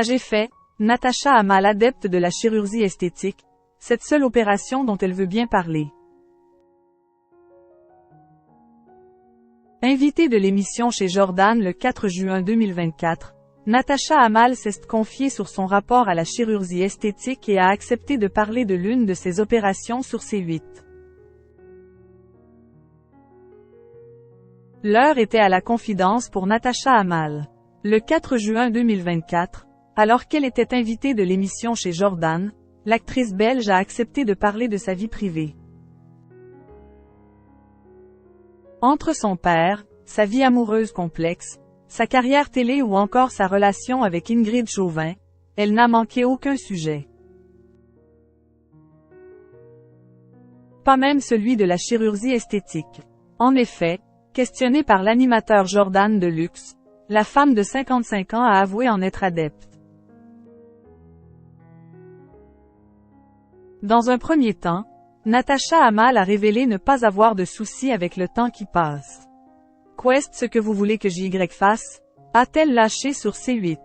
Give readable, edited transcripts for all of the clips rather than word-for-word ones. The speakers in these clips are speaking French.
j'ai fait, Natacha Hammal, adepte de la chirurgie esthétique, cette seule opération dont elle veut bien parler. Invitée de l'émission chez Jordan le 4 juin 2024, Natacha Hammal s'est confiée sur son rapport à la chirurgie esthétique et a accepté de parler de l'une de ses opérations sur C8. L'heure était à la confidence pour Natacha Hammal. Le 4 juin 2024, alors qu'elle était invitée de l'émission chez Jordan, l'actrice belge a accepté de parler de sa vie privée. Entre son père, sa vie amoureuse complexe, sa carrière télé ou encore sa relation avec Ingrid Chauvin, elle n'a manqué aucun sujet. Pas même celui de la chirurgie esthétique. En effet, questionnée par l'animateur Jordan Deluxe, la femme de 55 ans a avoué en être adepte. Dans un premier temps, Natacha Hammal a révélé ne pas avoir de soucis avec le temps qui passe. « Qu'est ce que vous voulez que j'y fasse ?» a-t-elle lâché sur C8.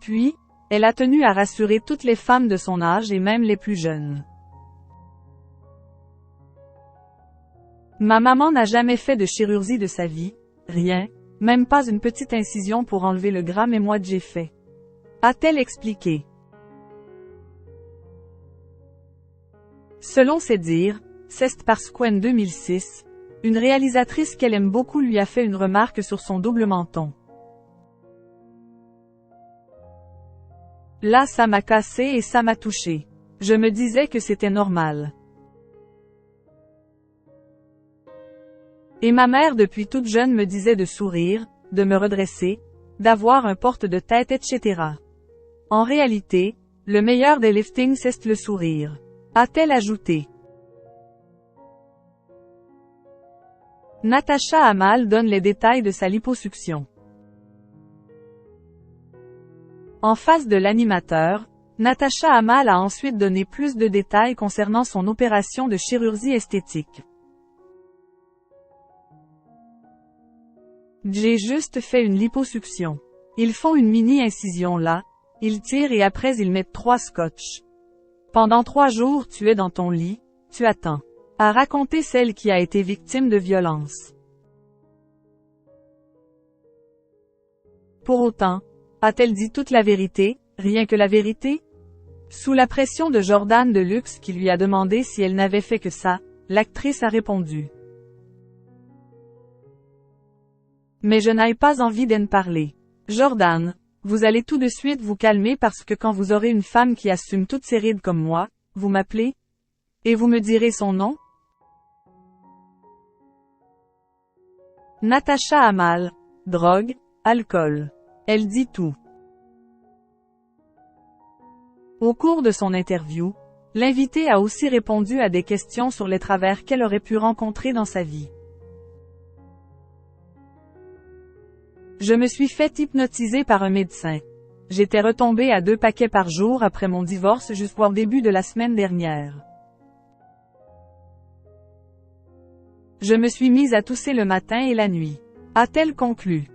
Puis, elle a tenu à rassurer toutes les femmes de son âge et même les plus jeunes. Ma maman n'a jamais fait de chirurgie de sa vie, rien, même pas une petite incision pour enlever le gras, mais moi j'ai fait. A-t-elle expliqué. Selon ses dires, c'est parce qu'en 2006, une réalisatrice qu'elle aime beaucoup lui a fait une remarque sur son double menton. Là ça m'a cassé et ça m'a touché. Je me disais que c'était normal. Et ma mère depuis toute jeune me disait de sourire, de me redresser, d'avoir un porte de tête, etc. En réalité, le meilleur des liftings c'est le sourire. A-t-elle ajouté. Natacha Hammal donne les détails de sa liposuction. En face de l'animateur, Natacha Hammal a ensuite donné plus de détails concernant son opération de chirurgie esthétique. J'ai juste fait une liposuction. Ils font une mini-incision là, ils tirent et après ils mettent 3 scotch. Pendant 3 jours tu es dans ton lit, tu attends. A raconté celle qui a été victime de violence. Pour autant, a-t-elle dit toute la vérité, rien que la vérité? Sous la pression de Jordan Deluxe qui lui a demandé si elle n'avait fait que ça, l'actrice a répondu. Mais je n'ai pas envie d'en parler. Jordan, vous allez tout de suite vous calmer parce que quand vous aurez une femme qui assume toutes ses rides comme moi, vous m'appelez? Et vous me direz son nom? Natacha Hammal. Drogue, alcool. Elle dit tout. Au cours de son interview, l'invitée a aussi répondu à des questions sur les travers qu'elle aurait pu rencontrer dans sa vie. Je me suis fait hypnotiser par un médecin. J'étais retombée à 2 paquets par jour après mon divorce jusqu'au début de la semaine dernière. Je me suis mise à tousser le matin et la nuit. A-t-elle conclu.